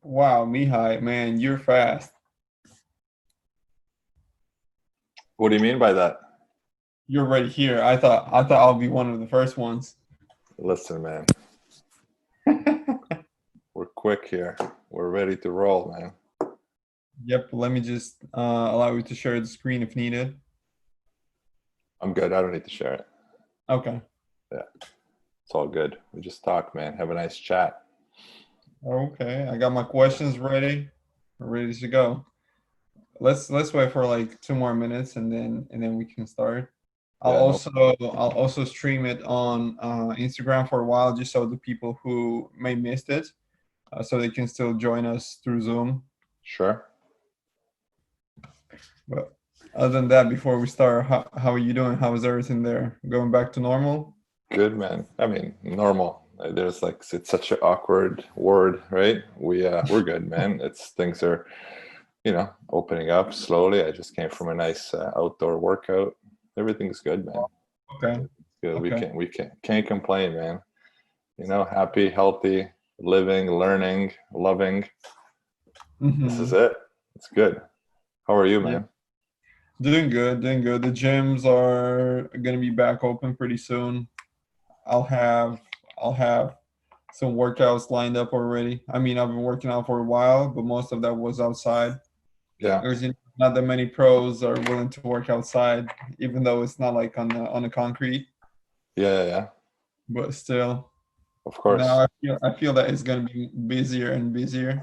Wow, Mihai, man, you're fast. What do you mean by that? You're right here. I thought I'll be one of the first ones. Listen, man, we're quick here. We're ready to roll, man. Yep, let me just allow you to share the screen if needed. I'm good. I don't need to share it. Okay. Yeah, it's all good. We just talk, man. Have a nice chat. Okay, I got my questions ready. We're ready to go. Let's wait for like 2 more minutes and then we can start. I'll Yeah, no, also I'll also stream it on Instagram for a while just so the people who may missed it so they can still join us through Zoom. sure. But other than that, before we start, how are you doing? How is everything there? Going back to normal? Good, man. I mean, normal. There's like it's such an awkward word, right? We're good, man. It's things are, opening up slowly. I just came from a nice outdoor workout. Everything's good, man. Okay. Everything's good. We Okay. can't complain, man. Happy, healthy, living, learning, loving. This is Mm-hmm. it. It's good. How are you, Yeah. man? Doing good, doing good. The gyms are gonna be back open pretty soon. I'll have I'll have some workouts lined up already. I mean, I've been working out for a while, but most of that was outside. Yeah, There's not that many pros are willing to work outside, even though it's not like on the concrete. yeah. But still, Of now course. I feel that it's gonna be busier and busier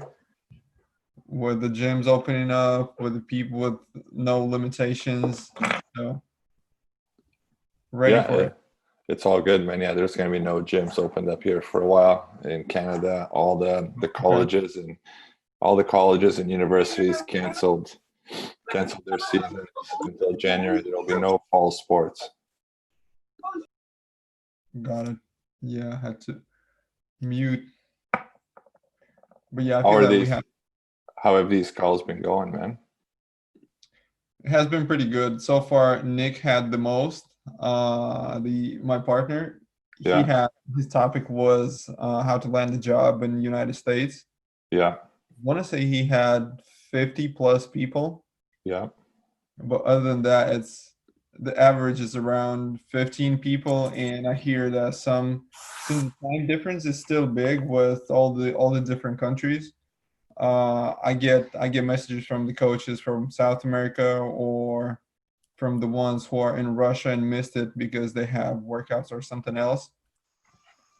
with the gyms opening up, with the people with no limitations. So ready Yeah, for it. it's all good, man. Yeah, there's gonna be no gyms opened up here for a while in Canada. Okay. All the colleges and universities canceled their seasons until January. There'll be no fall sports. Got it. Yeah, I had to mute. But yeah, I How feel are that we these? have How have these calls been going, man? it has been pretty good. So far, Nick had the most. The my partner, he Yeah, had his topic was how to land a job in the United States. yeah, I want to say he had 50 plus people, yeah. but other than that, it's the average is around 15 people, and I hear that since the time difference is still big with all the different countries. I get messages from the coaches from South America or from the ones who are in Russia and missed it because they have workouts or something else.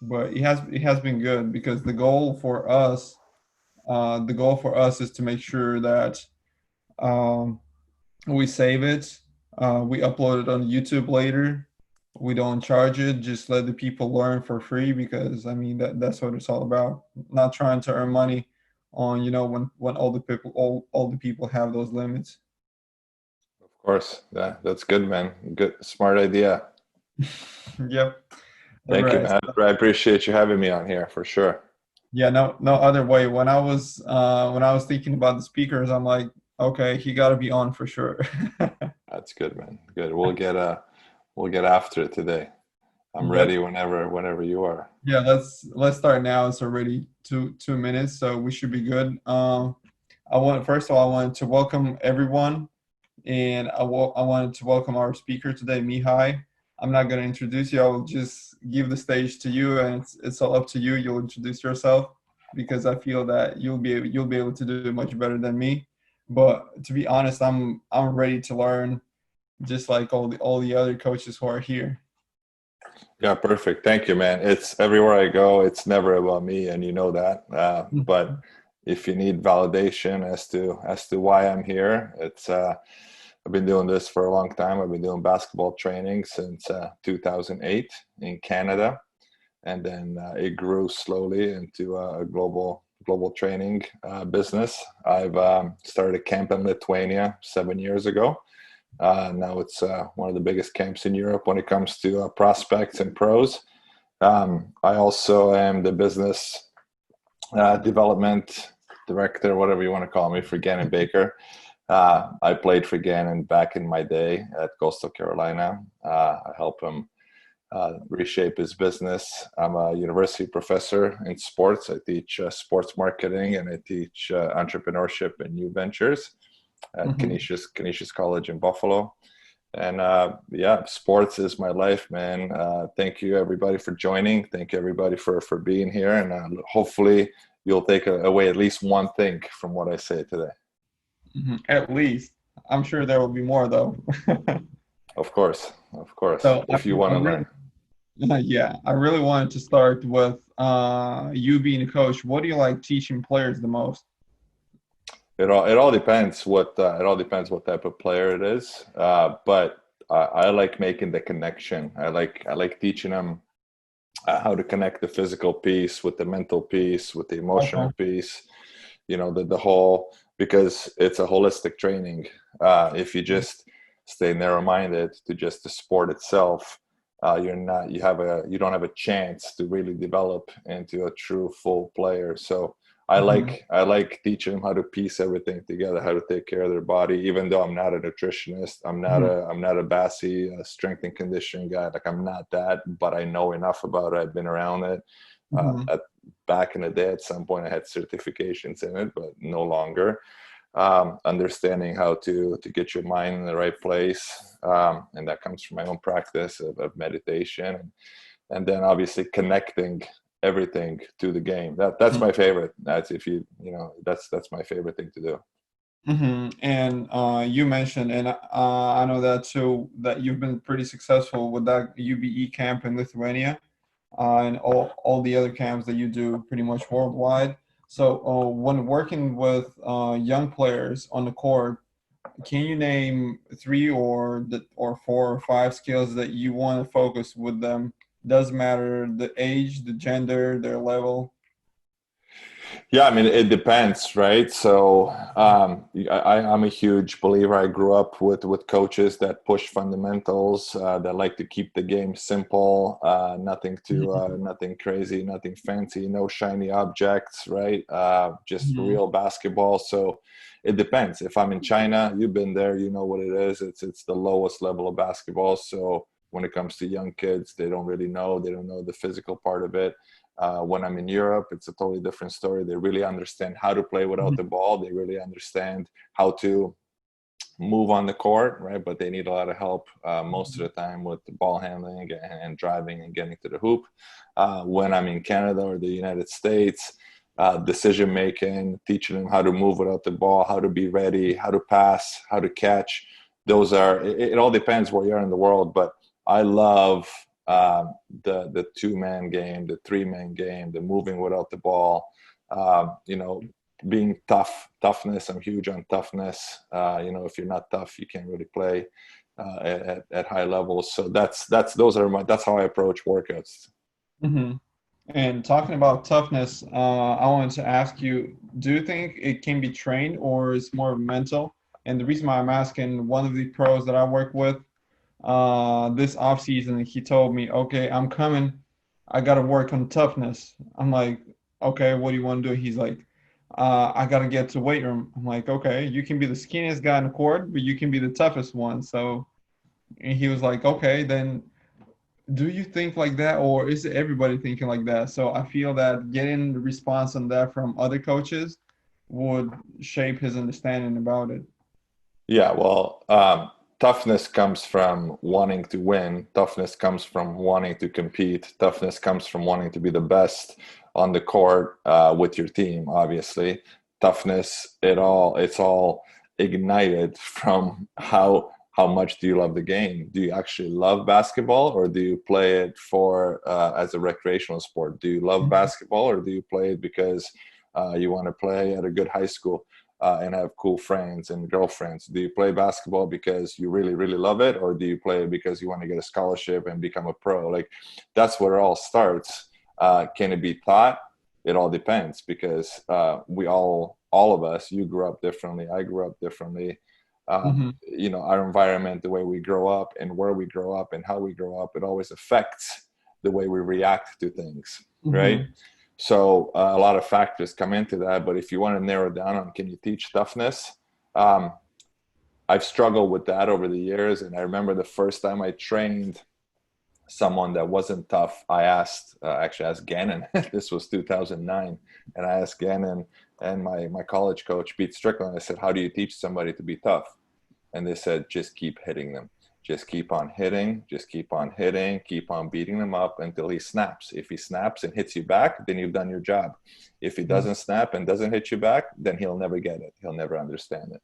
But it has been good because the goal for us is to make sure that um, we save it, we upload it on YouTube later. We don't charge it, just let the people learn for free because I mean that's what it's all about. Not trying to earn money on when all the people have those limits. Of course. That's good, man. Good, smart idea. Yep. All Thank you, right. man. I appreciate you having me on here for sure. Yeah, no other way. When I was thinking about the speakers, I'm like, okay, he got to be on for sure. That's good, man. Good. We'll get after it today. I'm ready Yep. whenever you are. Yeah, let's start now. It's already two minutes, so we should be good. First of all, I wanted to welcome everyone, and I wanted to welcome our speaker today, Mihai. I'm not going to introduce you. I will just give the stage to you, and it's all up to you. You'll introduce yourself because I feel that you'll be able to do it much better than me. But to be honest, I'm ready to learn, just like all the other coaches who are here. Yeah, perfect. Thank you, man. It's everywhere I go, it's never about me, and you know that. But if you need validation as to why I'm here, it's I've been doing this for a long time. I've been doing basketball training since 2008 in Canada, and then it grew slowly into a global training business. I've started a camp in Lithuania 7 years ago. Now it's one of the biggest camps in Europe when it comes to prospects and pros. I also am the business development director, whatever you want to call me, for Ganon Baker. I played for Gannon back in my day at Coastal Carolina. I help him reshape his business. I'm a university professor in sports. I teach sports marketing and I teach entrepreneurship and new ventures at Mhm. Canisius College in Buffalo. And yeah, sports is my life, man. Thank you everybody for joining. Thank you everybody for being here. And hopefully you'll take away at least one thing from what I say today. At least. I'm sure there will be more though. Of course, So if you want I to really, learn. yeah, I really wanted to start with you being a coach. What do you like teaching players the most? It all depends what type of player it is. But I like making the connection. I like teaching them how to connect the physical piece with the mental piece, with the Okay. emotional piece. The whole, because it's a holistic training. If you just stay narrow-minded to just the sport itself, you don't have a chance to really develop into a true full player. So Hmm. I like teaching them how to piece everything together, how to take care of their body. Even though I'm not a nutritionist, Hmm. I'm not a Bassy strength and conditioning guy. Like, I'm not that, but I know enough about it. I've been around it. Hmm. At back in the day, at some point, I had certifications in it, but no longer. Understanding how to get your mind in the right place, and that comes from my own practice of meditation, and then obviously connecting everything to the game. That's my favorite. That's if you know that's my favorite thing to do. And you mentioned, and I know that too, that you've been pretty successful with that UBE camp in Lithuania, and all the other camps that you do pretty much worldwide. So when working with young players on the court, can you name three or four or five skills that you want to focus with them? Doesn't matter the age, the gender, their level. Yeah, I mean, it depends, right? So I'm a huge believer. I grew up with coaches that push fundamentals, that like to keep the game simple, nothing crazy, nothing fancy, no shiny objects, right? Just Mhm. real basketball. So it depends. If I'm in China, you've been there, you know what it is. It's the lowest level of basketball. So when it comes to young kids, they don't really know. They don't know the physical part of it. When I'm in Europe, it's a totally different story. They really understand how to play without Mhm. the ball. They really understand how to move on the court, right? But they need a lot of help most of the time with the ball handling and driving and getting to the hoop. When I'm in Canada or the United States, decision making, teaching them how to move without the ball, how to be ready, how to pass, how to catch. It all depends where you are in the world, but I love the two-man game, the three-man game, the moving without the ball. You know, being toughness. I'm huge on toughness. If you're not tough, you can't really play at high levels. So that's how I approach workouts. Mhm. And talking about toughness, I wanted to ask you, do you think it can be trained or is more mental? And the reason why I'm asking, one of the pros that I work with this off season, he told me, okay, I'm coming. I got to work on toughness. I'm like, okay, what do you want to do? He's like, I got to get to weight room. I'm like, okay, you can be the skinniest guy in the court, but you can be the toughest one. So, and he was like, okay, then do you think like that, or is everybody thinking like that? So I feel that getting the response on that from other coaches would shape his understanding about it. Yeah, well, toughness comes from wanting to win. Toughness comes from wanting to compete. Toughness comes from wanting to be the best on the court with your team. Obviously, toughness. It's all ignited from how much do you love the game? Do you actually love basketball, or do you play it for as a recreational sport? Do you love Mhm. basketball, or do you play it because you want to play at a good high school? And have cool friends and girlfriends? Do you play basketball because you really, really love it, or do you play it because you want to get a scholarship and become a pro? Like, that's where it all starts. Can it be taught? It all depends, because all of us, you grew up differently, I grew up differently. Mhm. Our environment, the way we grow up and where we grow up and how we grow up, it always affects the way we react to things, right? Mhm. So a lot of factors come into that. But if you want to narrow down on can you teach toughness, um, I've struggled with that over the years. And I remember the first time I trained someone that wasn't tough, I actually asked Ganon. This was 2009, and I asked Ganon and my college coach Pete Strickland. I said, "How do you teach somebody to be tough?" And they said, "Just keep hitting them. Just keep on hitting. Just keep on hitting. Keep on beating them up until he snaps. If he snaps and hits you back, then you've done your job. If he doesn't snap and doesn't hit you back, then he'll never get it. He'll never understand it."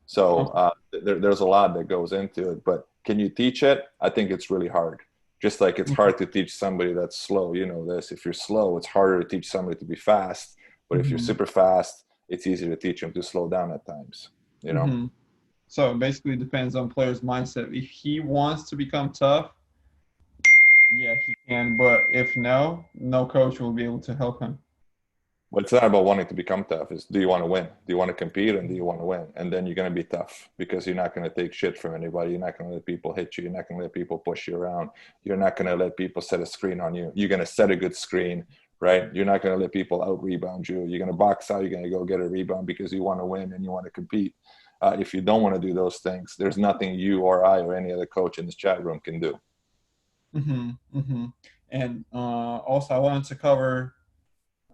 So Okay. there's a lot that goes into it. But can you teach it? I think it's really hard. Just like it's hard to teach somebody that's slow. You know this. If you're slow, it's harder to teach somebody to be fast. But if you're Mm-hmm. super fast, it's easier to teach them to slow down at times. You know? Mm-hmm. So basically, it depends on player's mindset. If he wants to become tough, yeah, he can. But if no, no coach will be able to help him. But it's not about wanting to become tough. It's, do you want to win? Do you want to compete, and do you want to win? And then you're going to be tough because you're not going to take shit from anybody. You're not going to let people hit you. You're not going to let people push you around. You're not going to let people set a screen on you. You're going to set a good screen, right? You're not going to let people out rebound you. You're going to box out. You're going to go get a rebound because you want to win and you want to compete. If you don't want to do those things, there's nothing you or I or any other coach in this chat room can do. Mm-hmm. Mm-hmm. And also, I wanted to cover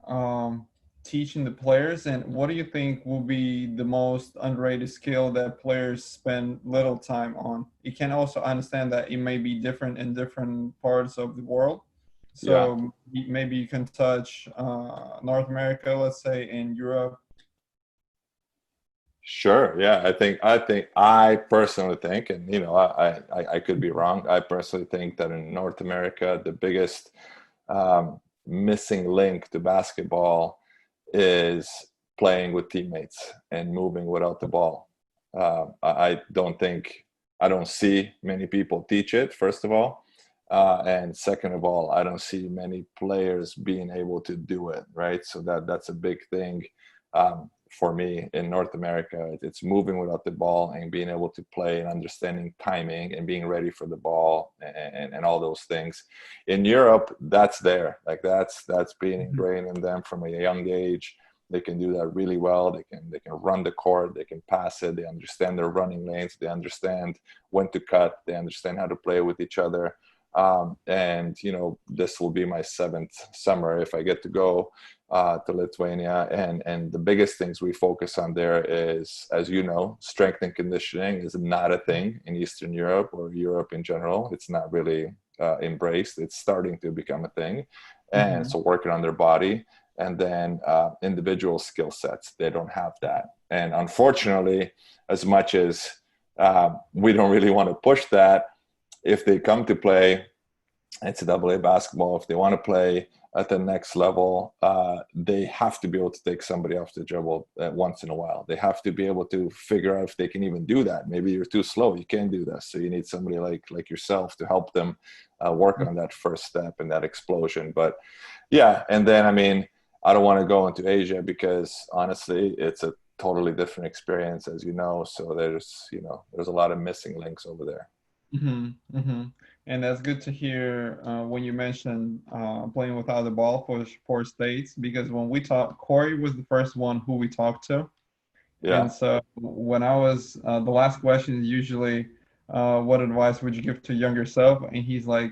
um, teaching the players. And what do you think will be the most underrated skill that players spend little time on? You can also understand that it may be different in different parts of the world. Yeah. So maybe you can touch North America, let's say, in Europe. Sure. Yeah. I personally think, and I could be wrong. I personally think that in North America, the biggest missing link to basketball is playing with teammates and moving without the ball. I don't think, I don't see many people teach it, first of all. And second of all, I don't see many players being able to do it, right? So that's a big thing. For me in North America, it's moving without the ball and being able to play and understanding timing and being ready for the ball and all those things. In Europe, that's there. Like that's being ingrained in them from a young age. They can do that really well. They can run the court. They can pass it. They understand their running lanes. They understand when to cut. They understand how to play with each other. And this will be my 7th summer if I get to go to Lithuania. And the biggest things we focus on there is, as you know, strength and conditioning is not a thing in Eastern Europe or Europe in general. It's not really embraced. It's starting to become a thing. And Mm-hmm. so working on their body, and then individual skill sets, they don't have that. And unfortunately, as much as we don't really want to push that, if they come to play NCAA basketball, if they want to play at the next level, they have to be able to take somebody off the dribble once in a while. They have to be able to figure out if they can even do that. Maybe you're too slow, you can't do that. So you need somebody like yourself to help them work on that first step and that explosion. But yeah, and then, I mean, I don't want to go into Asia because honestly, it's a totally different experience, as you know. So there's a lot of missing links over there. Mm-hmm. Mm-hmm. And that's good to hear when you mentioned playing without the ball for states, because when we talked, Corey was the first one who we talked to. And Yeah. so when I was, the last question is usually, what advice would you give to younger self? And he's like,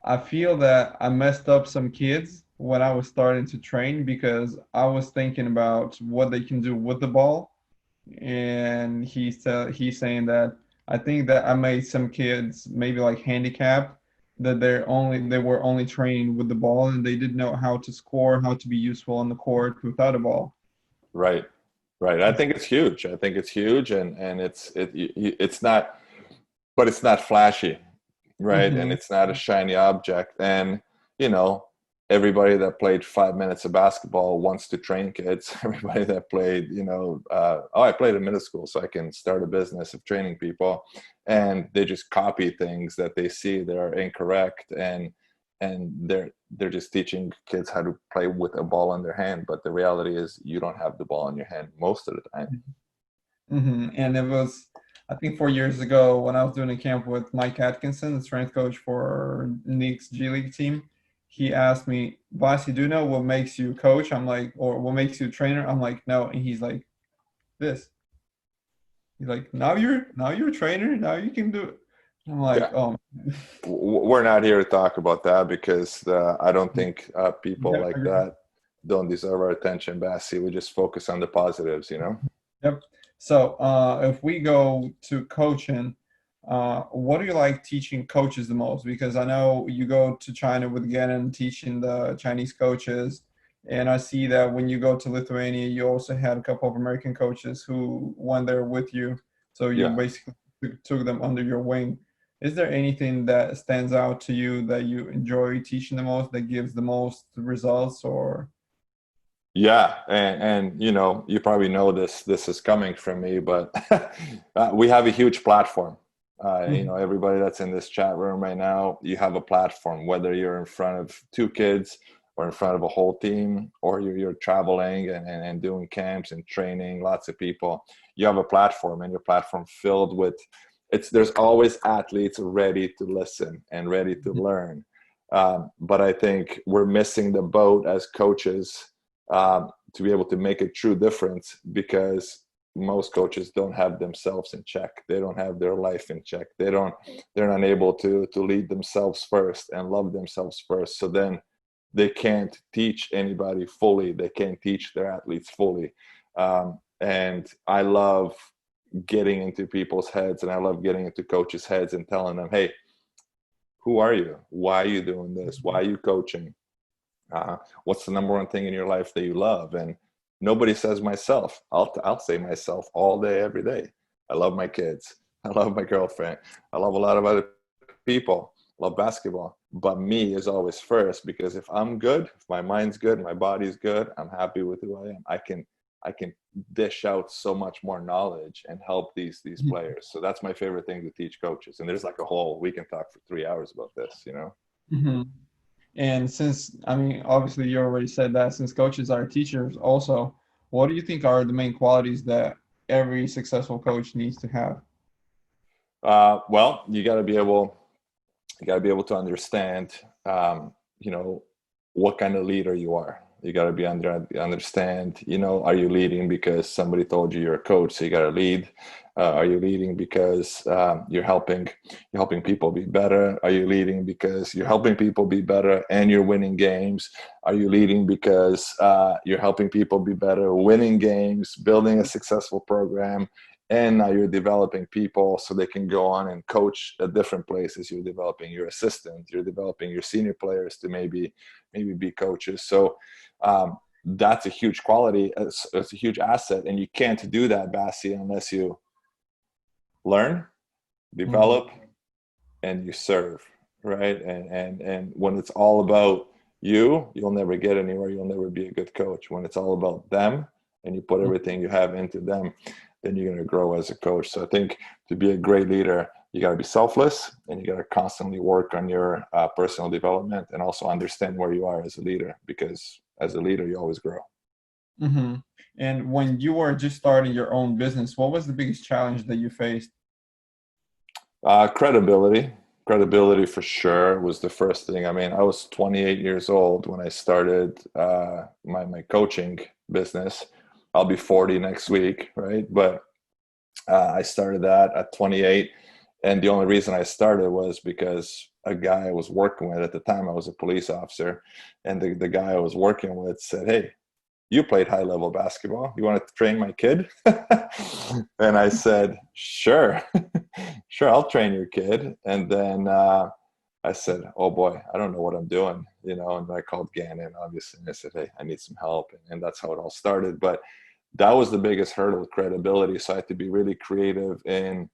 I feel that I messed up some kids when I was starting to train because I was thinking about what they can do with the ball, and he's saying that I think that I made some kids maybe like handicapped, that they were only trained with the ball and they didn't know how to score, how to be useful on the court without a ball. Right. Right. I think it's huge. I think it's huge, and it's not, but it's not flashy, right? And Mm-hmm. it's not a shiny object. And you know, everybody that played 5 minutes of basketball wants to train kids. Everybody that played, I played in middle school, so I can start a business of training people, and they just copy things that they see that are incorrect, and they're just teaching kids how to play with a ball in their hand. But the reality is, you don't have the ball in your hand most of the time. Mm-hmm. And it was, I think, 4 years ago when I was doing a camp with Mike Atkinson, the strength coach for Nick's G League team. He asked me, Vasi, do you know what makes you a coach? I'm like, or what makes you a trainer? I'm like, no. And he's like, this. He's like, now you're a trainer. Now you can do it. I'm like, Yeah. oh, We're not here to talk about that because I don't think people yeah, like that don't deserve our attention, Bassi. We just focus on the positives, you know? yep. So, if we go to coaching, what do you like teaching coaches the most? Because I know you go to China with Ganon teaching the Chinese coaches, and I see that when you go to Lithuania, you also had a couple of American coaches who went there with you. So you Yeah. basically took them under your wing. Is there anything that stands out to you that you enjoy teaching the most, that gives the most results, or? Yeah, and you know, you probably know this is coming from me, but we have a huge platform. You know, Mhm. everybody that's in this chat room right now, you have a platform, whether you're in front of two kids or in front of a whole team, or you're traveling and doing camps and training lots of people. You have a platform, and your platform filled with there's always athletes ready to listen and ready to learn. But I think we're missing the boat as coaches to be able to make a true difference, because most coaches don't have themselves in check. They don't have their life in check. They're not able to lead themselves first and love themselves first. So then they can't teach anybody fully. They can't teach their athletes fully. And I love getting into people's heads, and I love getting into coaches' heads and telling them, hey, who are you? Why are you doing this? Why are you coaching? What's the number one thing in your life that you love? And nobody says myself. I'll say myself all day, every day. I love my kids. I love my girlfriend. I love a lot of other people. I love basketball. But me is always first, because if I'm good, if my mind's good, my body's good, I'm happy with who I am. I can dish out so much more knowledge and help these players. So that's my favorite thing to teach coaches. And there's like a whole, we can talk for 3 hours about this, you know? Mhm. And since, I mean, obviously you already said that, since coaches are teachers also, what do you think are the main qualities that every successful coach needs to have? Well, you got to be able to understand, you know, what kind of leader you are. You got to be understand, you know, are you leading because somebody told you you're a coach, so you got to lead? Are you leading because you're helping people be better? Are you leading because you're helping people be better and you're winning games? Are you leading because you're helping people be better, winning games, building a successful program, and now you're developing people so they can go on and coach at different places? You're developing your assistant, you're developing your senior players to maybe be coaches. So that's a huge quality. It's a huge asset, and you can't do that, Bassi, unless you learn, Mhm. develop, and you serve, right? And when it's all about you, you'll never get anywhere. You'll never be a good coach. When it's all about them and you put everything you have into them, then you're going to grow as a coach. So I think to be a great leader, you got to be selfless, and you got to constantly work on your personal development, and also understand where you are as a leader, because as a leader, you always grow. Hmm. And when you were just starting your own business, what was the biggest challenge that you faced? Credibility for sure was the first thing. I mean, I was 28 years old when I started my coaching business. I'll be 40 next week, right? But I started that at 28, and the only reason I started was because a guy I was working with at the time, I was a police officer, and the guy I was working with said, "Hey, you played high level basketball. You want to train my kid?" And I said, sure, sure, I'll train your kid. And then I said, oh boy, I don't know what I'm doing, you know. And I called Ganon, obviously, and I said, hey, I need some help. And that's how it all started. But that was the biggest hurdle, credibility. So I had to be really creative in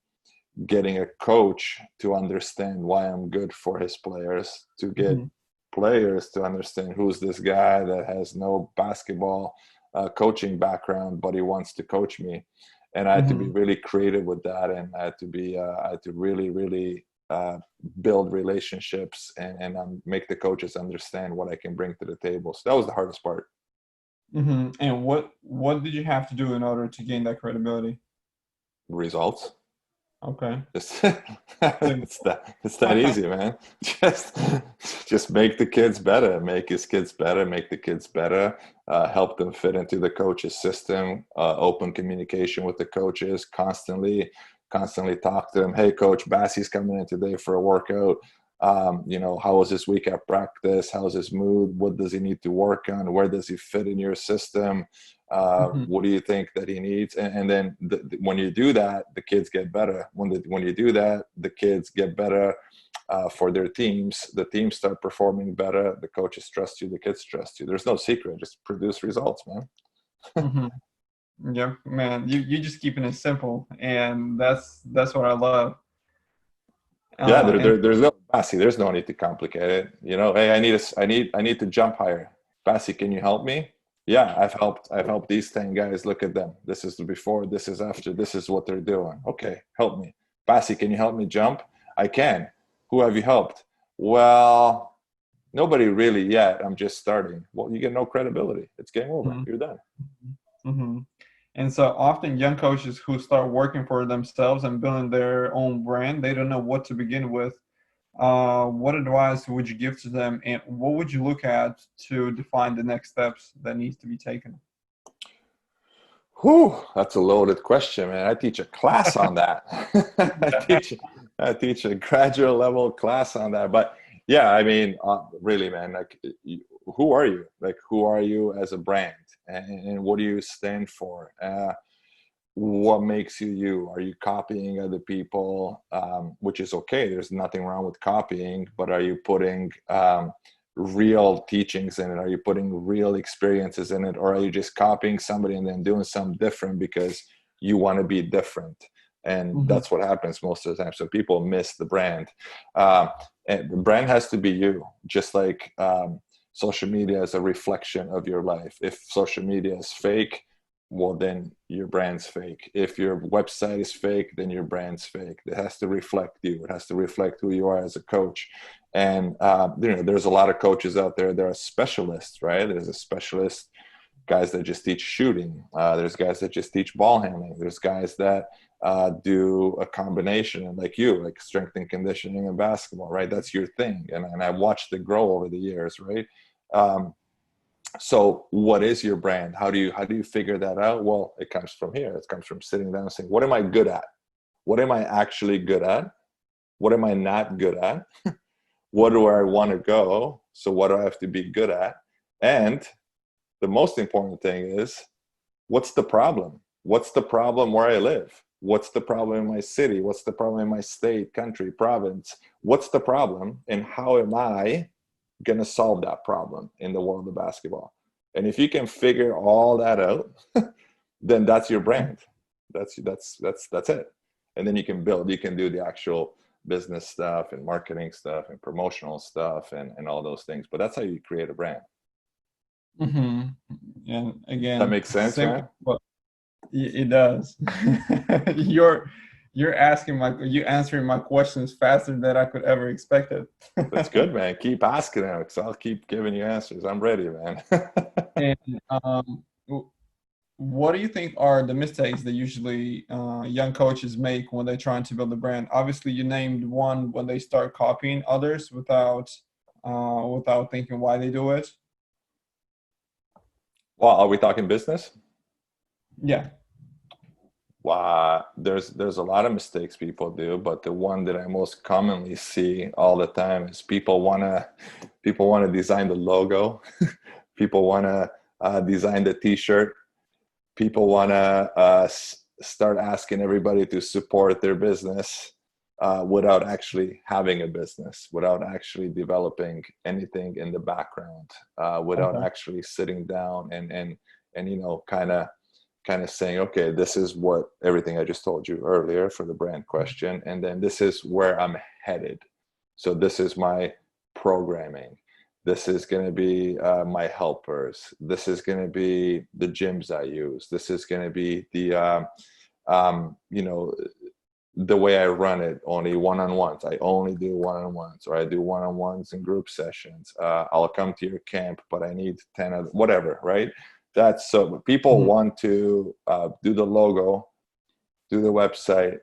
getting a coach to understand why I'm good for his players, to get Mhm. players to understand who's this guy that has no basketball coaching background, but he wants to coach me. And I had to be Mhm. really creative with that, and I had to really, really build relationships and make the coaches understand what I can bring to the table. So that was the hardest part. Mhm. And what did you have to do in order to gain that credibility? Results. Okay. Just Sim- it's that easy, man. Just just make the kids better, make his kids better, make the kids better, help them fit into the coach's system, open communication with the coaches constantly, constantly talk to them. Hey, coach, Bassie's coming in today for a workout. How was this week at practice? How's his mood? What does he need to work on? Where does he fit in your system? What do you think that he needs? And then when you do that, the kids get better. When you do that, the kids get better for their teams. The teams start performing better. The coaches trust you. The kids trust you. There's no secret. Just produce results, man. Yeah, man. You just keeping it simple, and that's what I love. Yeah, there's no Bassie. There's no need to complicate it. Hey, I need to jump higher. Bassie, can you help me? Yeah, I've helped these 10 guys. Look at them. This is the before, this is after, this is what they're doing. Okay, help me. Bassie, can you help me jump? I can. Who have you helped? Well, nobody really yet. I'm just starting. Well, you get no credibility. It's game over. You're done. And so often young coaches who start working for themselves and building their own brand, they don't know what to begin with. What advice would you give to them, and what would you look at to define the next steps that needs to be taken? Whew, that's a loaded question, man. I teach a class on that. I teach a graduate level class on that. But yeah, I mean, really, man, like, who are you? Like, who are you as a brand? And what do you stand for? What makes you you? Are you copying other people? Which is okay. There's nothing wrong with copying, but are you putting real teachings in it? Are you putting real experiences in it? Or are you just copying somebody and then doing something different because you want to be different? And that's what happens most of the time. So people miss the brand. And the brand has to be you, just like social media is a reflection of your life. If social media is fake, well, then your brand's fake. If your website is fake, then your brand's fake. It has to reflect you. It has to reflect who you are as a coach. And there's a lot of coaches out there. There are specialists, right? There's a specialist, guys that just teach shooting. There's guys that just teach ball handling. There's guys that do a combination, like strength and conditioning and basketball, right? That's your thing. And I watched it grow over the years, right? So what is your brand? How do you figure that out? Well, it comes from here. It comes from sitting down and saying, what am I good at? What am I actually good at? What am I not good at? What do I want to go? So what do I have to be good at? And the most important thing is, what's the problem? What's the problem where I live? What's the problem in my city? What's the problem in my state, country, province? What's the problem? And how am I going to solve that problem in the world of basketball? And if you can figure all that out, then that's your brand. That's it. And then you can build, you can do the actual business stuff and marketing stuff and promotional stuff and all those things. But that's how you create a brand. And again, that makes sense, man? It does. You're answering my questions faster than I could ever expect it. That's good, man. Keep asking them, because I'll keep giving you answers. I'm ready, man. And what do you think are the mistakes that usually young coaches make when they're trying to build a brand? Obviously, you named one, when they start copying others without thinking why they do it. Well, are we talking business? Yeah. Wow, there's a lot of mistakes people do, but the one that I most commonly see all the time is people wanna design the logo, people wanna design the T-shirt, people wanna start asking everybody to support their business without actually having a business, without actually developing anything in the background, without actually sitting down and kind of saying, okay, this is what everything I just told you earlier for the brand question, and then this is where I'm headed. So this is my programming. This is going to be my helpers. This is going to be the gyms I use. This is going to be the the way I run it, only one-on-ones. I only do one-on-ones, or I do one-on-ones and group sessions. I'll come to your camp, but I need 10 of whatever, right? That's so people want to do the logo, do the website,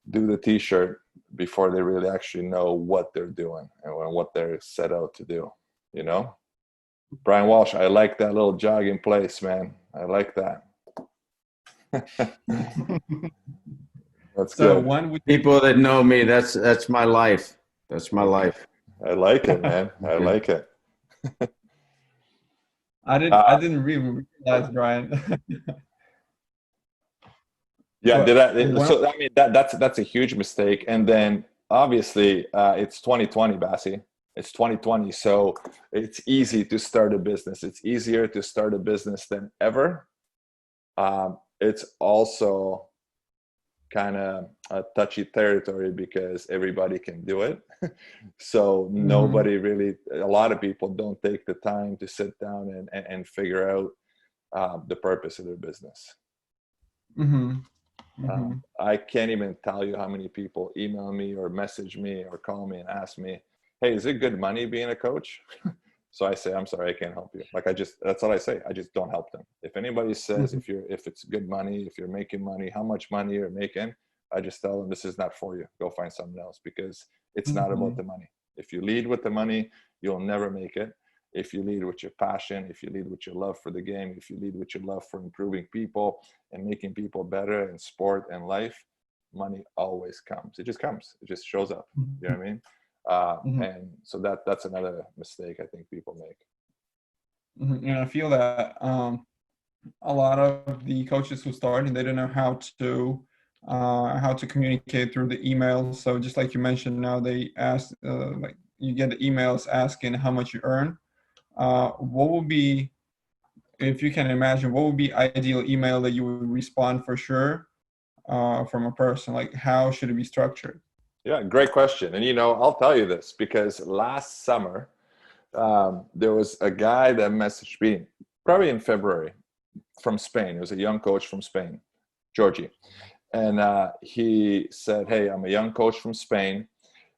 do the T-shirt before they really actually know what they're doing and what they're set out to do. Brian Walsh, I like that little jog in place, man. I like that. That's So good. when would People that know me, that's my life. That's my life. I like it, man. I like it. I didn't really realize, Brian. Yeah, But so I mean that's a huge mistake. And then obviously it's 2020, Bassi. It's 2020, so it's easy to start a business. It's easier to start a business than ever. It's also kind of a touchy territory because everybody can do it. So nobody really, a lot of people don't take the time to sit down and figure out the purpose of their business. I can't even tell you how many people email me or message me or call me and ask me, hey, is it good money being a coach? So I say, I'm sorry, I can't help you. Like that's what I say. I just don't help them. If anybody says, if it's good money, if you're making money, how much money you're making, I just tell them this is not for you. Go find something else, because it's not about the money. If you lead with the money, you'll never make it. If you lead with your passion, if you lead with your love for the game, if you lead with your love for improving people and making people better in sport and life, money always comes. It just comes. It just shows up. You know what I mean? And so that's another mistake I think people make. And I feel that a lot of the coaches who start, and they don't know how to communicate through the emails. So just like you mentioned, now they ask, like you get the emails asking how much you earn. What would be, if you can imagine, what would be ideal email that you would respond for sure from a person? Like how should it be structured? Yeah, great question. And I'll tell you this because last summer there was a guy that messaged me probably in February from Spain. It was a young coach from Spain, Georgie. And he said, hey, I'm a young coach from Spain,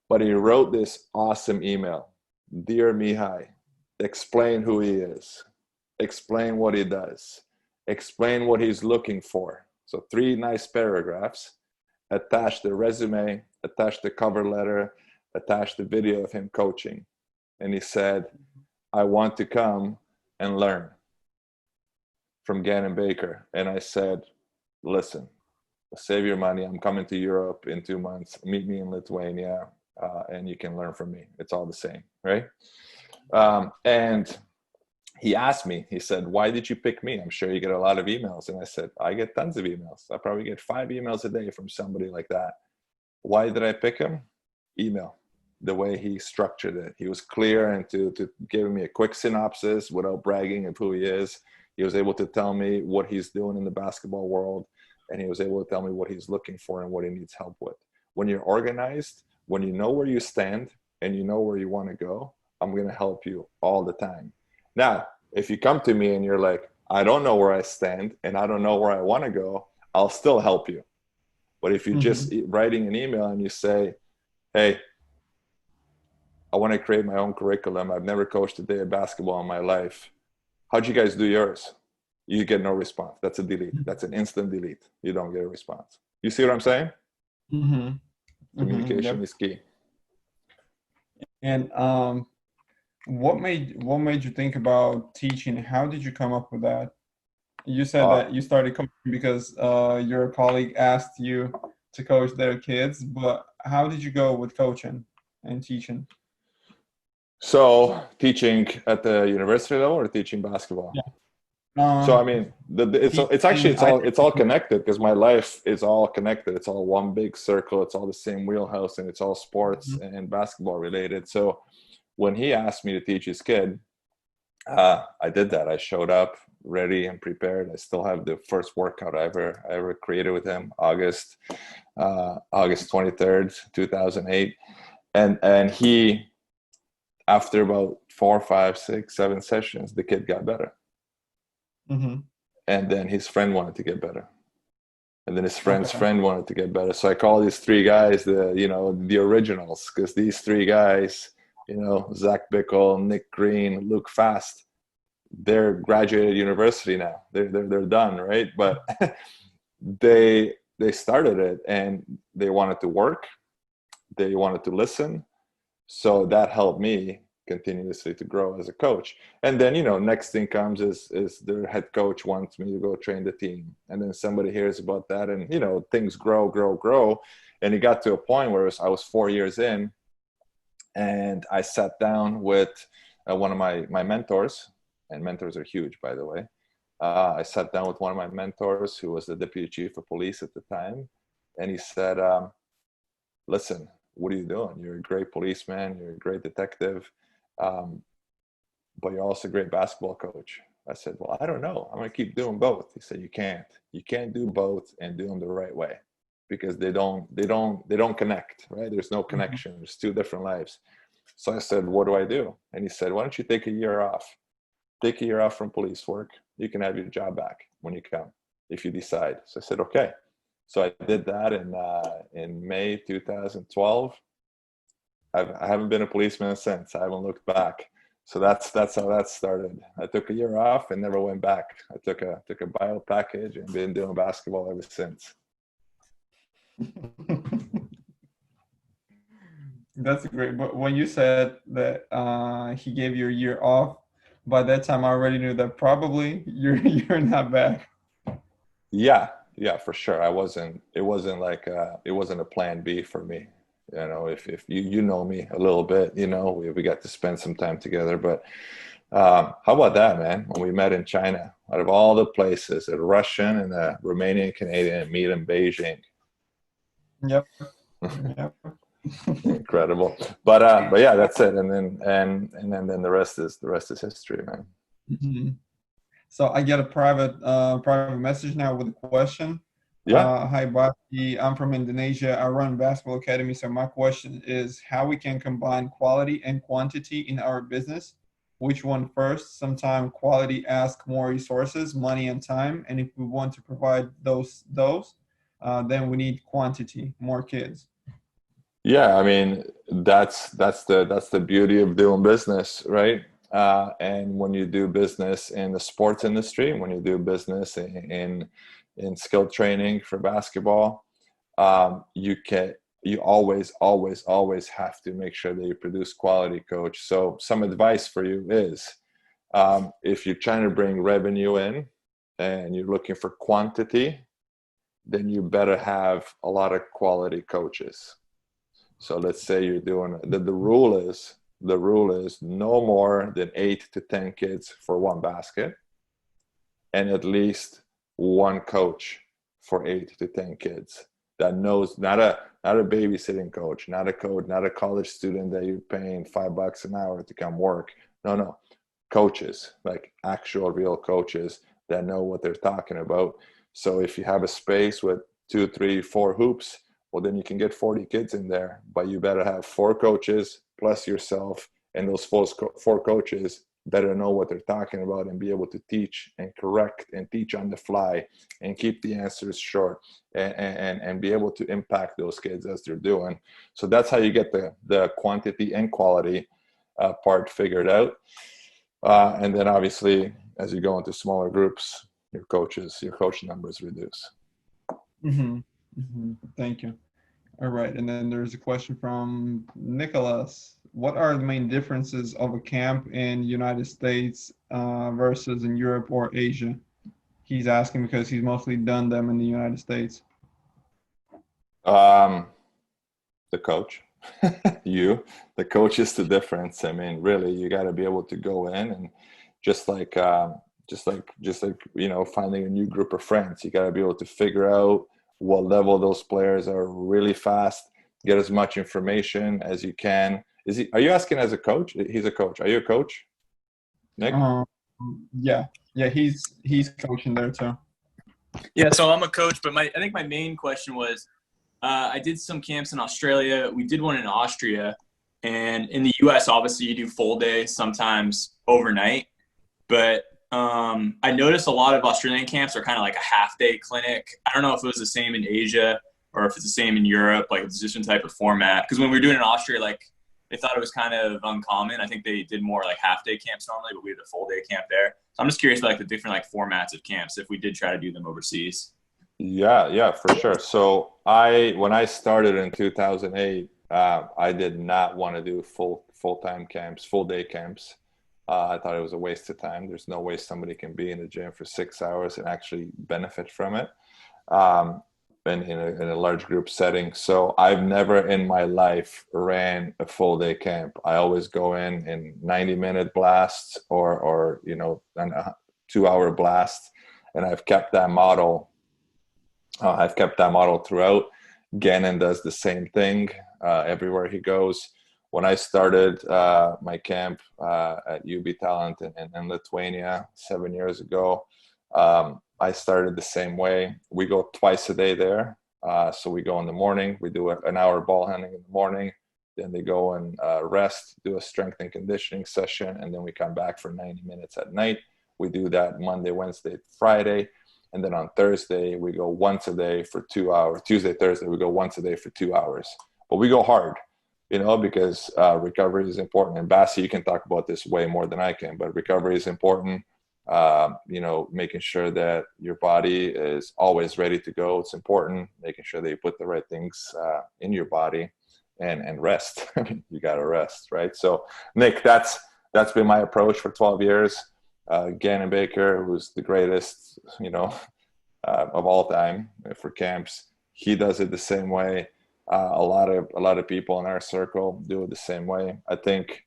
but he wrote this awesome email. Dear Mihai, explain who he is. Explain what he does. Explain what he's looking for. So 3 nice paragraphs. Attach the resume, attach the cover letter, attach the video of him coaching. And he said, I want to come and learn from Ganon Baker. And I said, listen, save your money. I'm coming to Europe in 2 months. Meet me in Lithuania, and you can learn from me. It's all the same, right? And he asked me, he said, why did you pick me? I'm sure you get a lot of emails. And I said, I get tons of emails. I probably get 5 emails a day from somebody like that. Why did I pick him? Email. The way he structured it. He was clear, and to give me a quick synopsis without bragging of who he is. He was able to tell me what he's doing in the basketball world, and he was able to tell me what he's looking for and what he needs help with. When you're organized, when you know where you stand and you know where you want to go, I'm going to help you all the time. Now, if you come to me and you're like, I don't know where I stand and I don't know where I want to go, I'll still help you. But if you're just writing an email and you say, hey, I want to create my own curriculum. I've never coached a day of basketball in my life. How'd you guys do yours? You get no response. That's a delete. That's an instant delete. You don't get a response. You see what I'm saying? Communication is key. And what made you think about teaching? How did you come up with that? You said that you started coaching because your colleague asked you to coach their kids, but how did you go with coaching and teaching? So teaching at the university level or teaching basketball? Yeah. So I mean, it's all connected because my life is all connected. It's all one big circle. It's all the same wheelhouse, and it's all sports and basketball related. So when he asked me to teach his kid, I did that. I showed up ready and prepared. I still have the first workout I ever created with him, August 23rd, 2008, and he, after about 4, 5, 6, 7 sessions, the kid got better. And then his friend wanted to get better. And then his friend's friend wanted to get better. So I call these 3 guys the originals, because these 3 guys, Zach Bickle, Nick Green, Luke Fast, they're graduated university now. They're done, right? But they started it and they wanted to work. They wanted to listen. So that helped me continuously to grow as a coach. And then, next thing comes is their head coach wants me to go train the team. And then somebody hears about that, and, things grow. And it got to a point where I was 4 years in, and I sat down with one of my mentors, and mentors are huge, by the way. I sat down with one of my mentors who was the deputy chief of police at the time. And he said, listen, what are you doing? You're a great policeman. You're a great detective. But you're also a great basketball coach. I said, well, I don't know. I'm going to keep doing both. He said, you can't do both and do them the right way, because they don't connect, right? There's no connection. There's two different lives. So I said, what do I do? And he said, why don't you take a year off? Take a year off from police work. You can have your job back when you come, if you decide. So I said, okay. So I did that in May 2012. I haven't been a policeman since. I haven't looked back. So that's how that started. I took a year off and never went back. I took a bio package and been doing basketball ever since. That's great. But when you said that he gave you a year off, by that time I already knew that probably you're not back. Yeah, for sure. It wasn't a plan B for me. If you know me a little bit, we got to spend some time together. But how about that, man? When we met in China, out of all the places, a Russian and a Romanian Canadian meet in Beijing. Yep. Incredible. But yeah, that's it. And then the rest is history, man. Mm-hmm. So I get a private message now with a question. Yeah. Hi, Bobby. I'm from Indonesia. I run basketball academy. So my question is how we can combine quality and quantity in our business. Which one first? Sometimes quality asks more resources, money, and time. And if we want to provide those, then we need quantity, more kids. Yeah, I mean that's the beauty of doing business, right? And when you do business in the sports industry, when you do business in skill training for basketball, you always have to make sure that you produce quality, coach. So some advice for you is, if you're trying to bring revenue in and you're looking for quantity, then you better have a lot of quality coaches. So let's say you're doing the rule is no more than 8 to 10 kids for one basket, and at least one coach for 8 to 10 kids that knows, not a babysitting coach, not a college student that you're paying $5 an hour to come work. No, coaches, like actual real coaches that know what they're talking about. So if you have a space with 2, 3, 4 hoops, well, then you can get 40 kids in there, but you better have 4 coaches plus yourself, and those 4 coaches better know what they're talking about and be able to teach and correct and teach on the fly and keep the answers short and be able to impact those kids as they're doing. So that's how you get the quantity and quality part figured out. And then obviously, as you go into smaller groups, your coach numbers reduce. Mm-hmm. Mm-hmm. Thank you. All right. And then there's a question from Nicholas. What are the main differences of a camp in the United States versus in Europe or Asia? He's asking because he's mostly done them in the United States. The coach. The coach is the difference. I mean, really, you got to be able to go in and just like finding a new group of friends, you got to be able to figure out what level those players are really fast, get as much information as you can. Are you asking as a coach? He's a coach. Are you a coach, Nick? Yeah, he's coaching there too. Yeah, so I'm a coach, but I think my main question was, I did some camps in Australia. We did one in Austria, and in the U.S., obviously you do full day, sometimes overnight. But I noticed a lot of Australian camps are kind of like a half-day clinic. I don't know if it was the same in Asia or if it's the same in Europe, like it's a different type of format. Because when we were doing it in Austria, like they thought it was kind of uncommon. I think they did more like half-day camps normally, but we had a full-day camp there. So I'm just curious about like the different like formats of camps if we did try to do them overseas. Yeah, for sure. So when I started in 2008, I did not want to do full full-time camps, full-day camps. I thought it was a waste of time. There's no way somebody can be in the gym for 6 hours and actually benefit from it, and in a large group setting. So I've never in my life ran a full-day camp. I always go in 90-minute blasts or a 2-hour blast, and I've kept that model. I've kept that model throughout. Ganon does the same thing everywhere he goes. When I started my camp at UB Talent in Lithuania 7 years ago, I started the same way. We go twice a day there. So we go in the morning, we do an hour ball handling in the morning, then they go and rest, do a strength and conditioning session, and then we come back for 90 minutes at night. We do that Monday, Wednesday, Friday. And then on Thursday, we go once a day for 2 hours. Tuesday, Thursday, we go once a day for 2 hours. But we go hard, because recovery is important. And Bassi, you can talk about this way more than I can, but recovery is important. Making sure that your body is always ready to go. It's important. Making sure that you put the right things in your body and rest. You got to rest, right? So, Nick, that's been my approach for 12 years. Ganon Baker, who's the greatest, of all time for camps, he does it the same way. A lot of people in our circle do it the same way. I think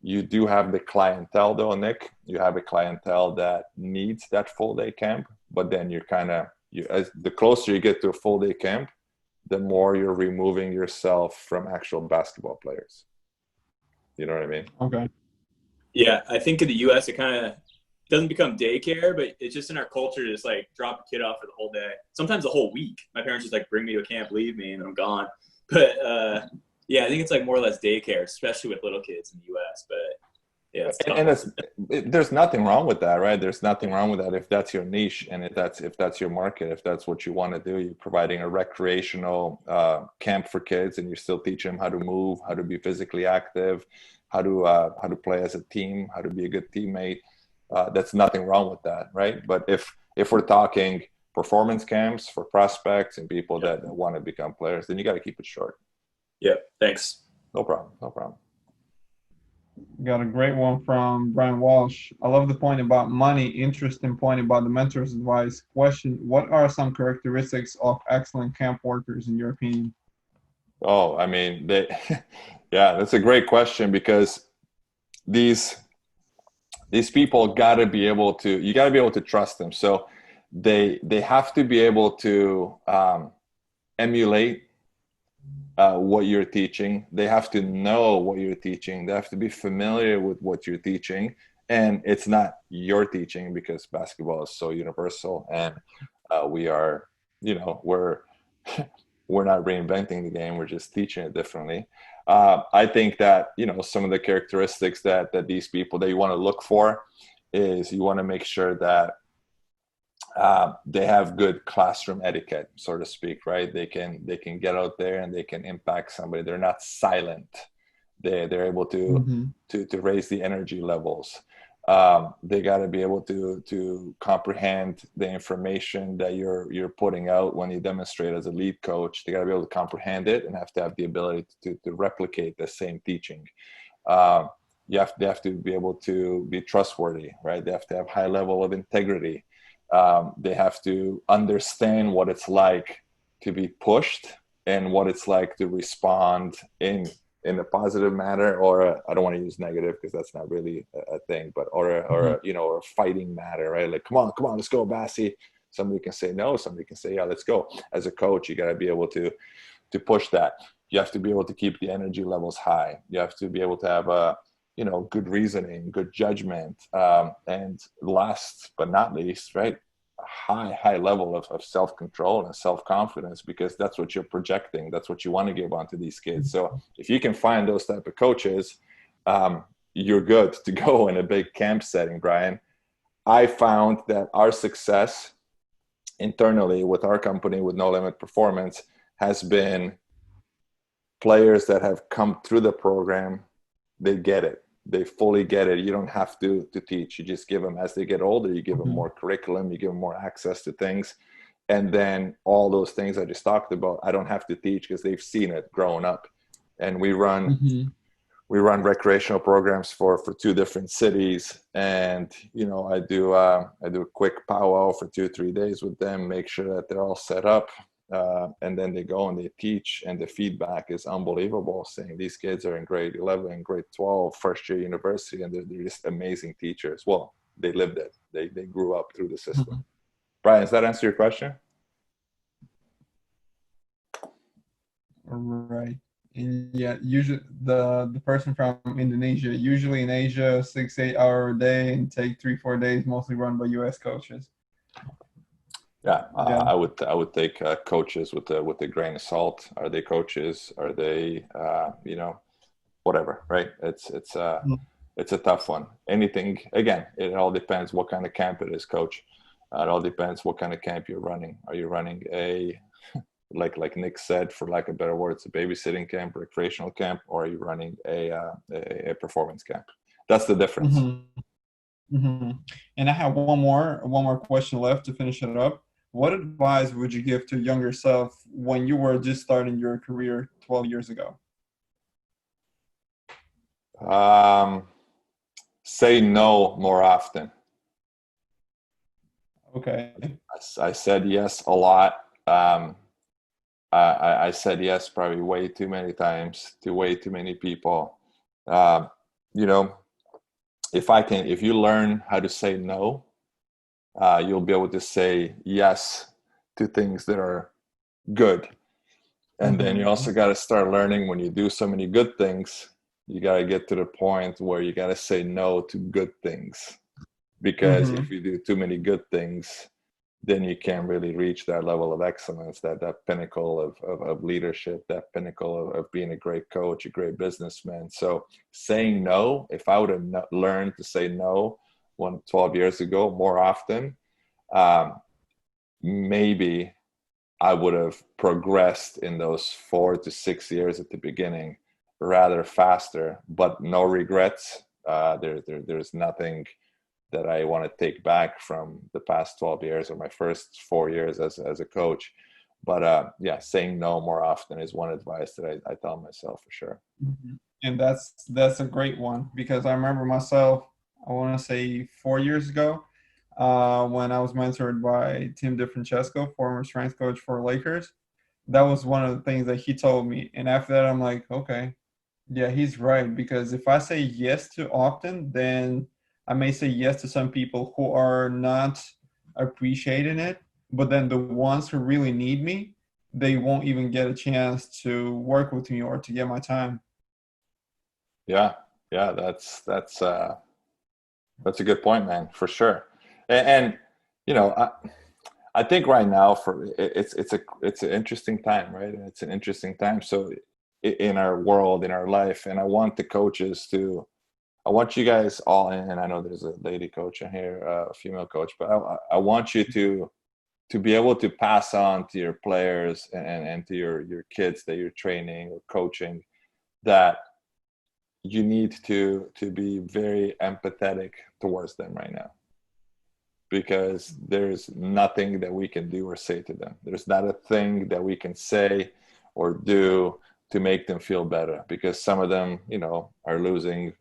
you do have the clientele, though, Nick. You have a clientele that needs that full day camp, but then as the closer you get to a full day camp, the more you're removing yourself from actual basketball players. You know what I mean? Okay. Yeah, I think in the U.S. it kind of doesn't become daycare, but it's just in our culture to just like drop a kid off for the whole day. Sometimes the whole week. My parents just like bring me to a camp, leave me, and I'm gone. But yeah, I think it's like more or less daycare, especially with little kids in the U.S. But yeah, there's nothing wrong with that, right? There's nothing wrong with that if that's your niche and if that's your market, if that's what you want to do. You're providing a recreational camp for kids, and you're still teaching them how to move, how to be physically active, how to play as a team, how to be a good teammate. That's nothing wrong with that, right? But if we're talking performance camps for prospects and people that want to become players, then you got to keep it short. Yeah, thanks. No problem. Got a great one from Brian Walsh. I love the point about money. Interesting point about the mentor's advice. Question: what are some characteristics of excellent camp workers in your opinion? Oh, I mean, that's a great question, because these people you got to be able to trust them. So they have to be able to emulate what you're teaching. They have to know what you're teaching. They have to be familiar with what you're teaching. And it's not your teaching, because basketball is so universal, and we are, we're not reinventing the game. We're just teaching it differently. I think that, some of the characteristics that these people that you want to look for is you want to make sure that they have good classroom etiquette, so to speak, right? They can get out there and they can impact somebody. They're not silent. They're able to raise the energy levels. They got to be able to comprehend the information that you're putting out when you demonstrate as a lead coach. They got to be able to comprehend it and have to have the ability to replicate the same teaching. They have to be able to be trustworthy, right? They have to have high level of integrity. They have to understand what it's like to be pushed and what it's like to respond in a positive manner, or I don't want to use negative because that's not really a thing, but or a fighting matter, right? Like, come on, let's go, Bassi. Somebody can say no, somebody can say, yeah, let's go. As a coach, you got to be able to push that. You have to be able to keep the energy levels high. You have to be able to have good reasoning, good judgment, and last but not least, right, a high level of self-control and self-confidence, because that's what you're projecting. That's what you want to give onto these kids. So if you can find those type of coaches, you're good to go in a big camp setting, Brian. I found that our success internally with our company, with No Limit Performance, has been players that have come through the program. They get it. They fully get it. You don't have to teach. You just give them, as they get older, you give them more curriculum, you give them more access to things. And then all those things I just talked about, I don't have to teach because they've seen it growing up. And we run we run recreational programs for 2 different cities, and I do a quick powwow for 2-3 days with them, make sure that they're all set up, and then they go and they teach, and the feedback is unbelievable, saying these kids are in grade 11, grade 12, first year university, and they're just amazing teachers. Well, they lived it. They grew up through the system. Brian, does that answer your question? Right. And yeah, usually the person from Indonesia, usually in Asia, 6-8 hour a day and take 3-4 days, mostly run by U.S. coaches. Yeah, I would take coaches with a grain of salt. Are they coaches? Are they whatever, right? It's a tough one. Anything, again, it all depends what kind of camp it is, coach. It all depends what kind of camp you're running. Are you running a like Nick said, for lack of better words, a babysitting camp, recreational camp, or are you running a performance camp? That's the difference. And I have one more question left to finish it up. What advice would you give to younger self when you were just starting your career 12 years ago? Say no more often. Okay. I said yes a lot. I said yes probably way too many times to way too many people. If you learn how to say no, you'll be able to say yes to things that are good. And then you also got to start learning, when you do so many good things, you got to get to the point where you got to say no to good things. Because if you do too many good things, then you can't really reach that level of excellence, that pinnacle of leadership, that pinnacle of being a great coach, a great businessman. So saying no, if I would have learned to say no 12 years ago more often, maybe I would have progressed in those 4 to 6 years at the beginning rather faster, but no regrets. There's nothing that I want to take back from the past 12 years or my first 4 years as a coach. But saying no more often is one advice that I tell myself for sure. And that's a great one, because I remember myself, I want to say 4 years ago, when I was mentored by Tim DiFrancesco, former strength coach for Lakers. That was one of the things that he told me. And after that, I'm like, okay, yeah, he's right. Because if I say yes too often, then I may say yes to some people who are not appreciating it, but then the ones who really need me, they won't even get a chance to work with me or to get my time. Yeah, that's a good point, man, for sure. And I think right now it's an interesting time, right? It's an interesting time. So in our world, in our life, and I want the coaches to. I want you guys all, and I know there's a lady coach in here, a female coach, but I want you to be able to pass on to your players and to your kids that you're training or coaching, that you need to be very empathetic towards them right now, because there's nothing that we can do or say to them. There's not a thing that we can say or do to make them feel better, because some of them, are losing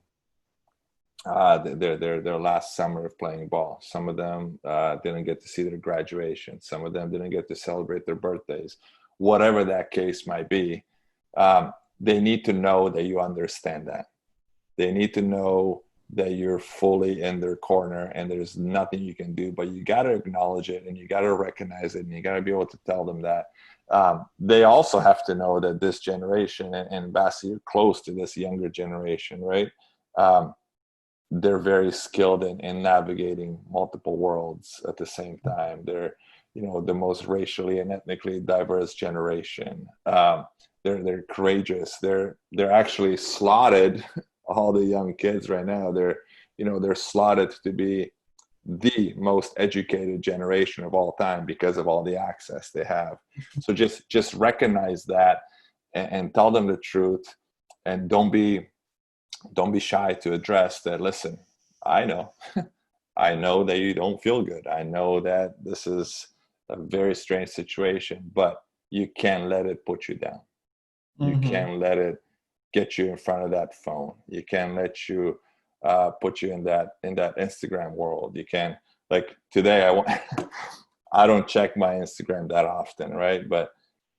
their last summer of playing ball. Some of them didn't get to see their graduation. Some of them didn't get to celebrate their birthdays. Whatever that case might be, they need to know that you understand that. They need to know that you're fully in their corner and there's nothing you can do, but you got to acknowledge it and you got to recognize it, and you got to be able to tell them that. They also have to know that this generation, and Bassi, you're close to this younger generation, right? They're very skilled in navigating multiple worlds at the same time. They're, the most racially and ethnically diverse generation. They're courageous. They're actually slotted. All the young kids right now, they're slotted to be the most educated generation of all time because of all the access they have. So just recognize that and tell them the truth, and don't be shy to address that. Listen, I know that you don't feel good. I know that this is a very strange situation, but you can't let it put you down. You can't let it get you in front of that phone. You can let you put you in that Instagram world. You can, like today, I don't check my Instagram that often, right? But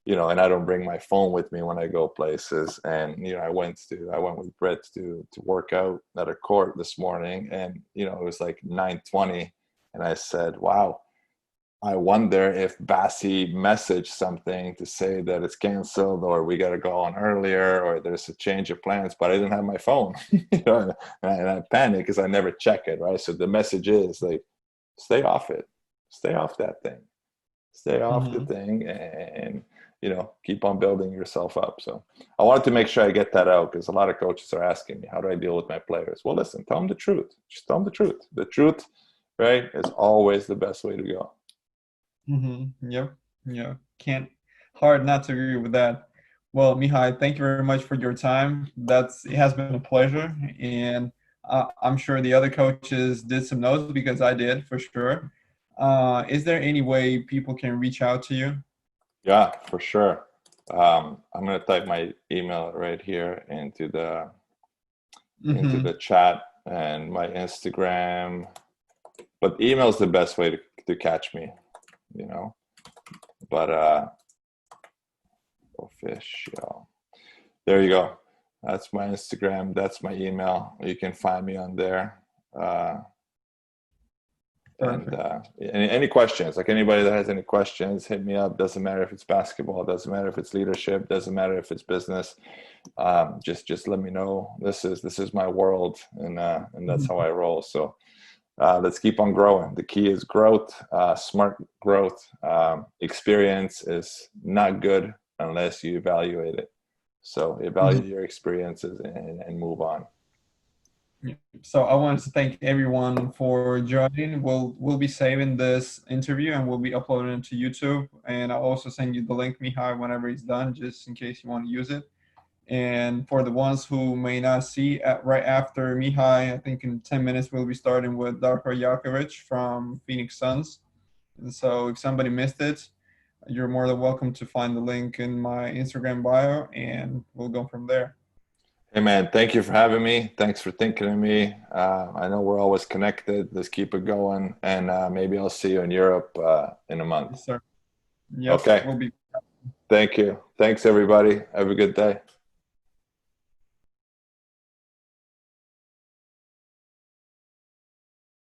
and I don't bring my phone with me when I go places. And I went with Brett to work out at a court this morning, and it was like 9:20, and I said, "Wow, I wonder if Bassi messaged something to say that it's canceled, or we got to go on earlier, or there's a change of plans." But I didn't have my phone, and I panicked because I never check it, right? So the message is like, stay off it, stay off that thing, stay off the thing, and keep on building yourself up. So I wanted to make sure I get that out, because a lot of coaches are asking me, how do I deal with my players? Well, listen, tell them the truth. Just tell them the truth. The truth, right, is always the best way to go. Yep. Yeah. Hard not to agree with that. Well, Mihai, thank you very much for your time. It has been a pleasure. And I'm sure the other coaches did some notes, because I did for sure. Is there any way people can reach out to you? Yeah, for sure. I'm going to type my email right here into the chat, and my Instagram. But email is the best way to catch me, But official. There you go. That's my Instagram. That's my email. You can find me on there. And any questions, like anybody that has any questions, hit me up. Doesn't matter if it's basketball, doesn't matter if it's leadership, doesn't matter if it's business. Just let me know. This is my world, and that's how I roll. So let's keep on growing. The key is growth, smart growth. Experience is not good unless you evaluate it. So evaluate your experiences and move on. So I wanted to thank everyone for joining. We'll be saving this interview, and we'll be uploading it to YouTube. And I'll also send you the link, Mihai, whenever it's done, just in case you want to use it. And for the ones who may not see, right after Mihai, I think in 10 minutes, we'll be starting with Darko Jakovic from Phoenix Suns. And so if somebody missed it, you're more than welcome to find the link in my Instagram bio, and we'll go from there. Hey, man, thank you for having me. Thanks for thinking of me. I know we're always connected. Let's keep it going. And maybe I'll see you in Europe in a month. Yes, sir. Yes, okay. We'll be. Thank you. Thanks, everybody. Have a good day.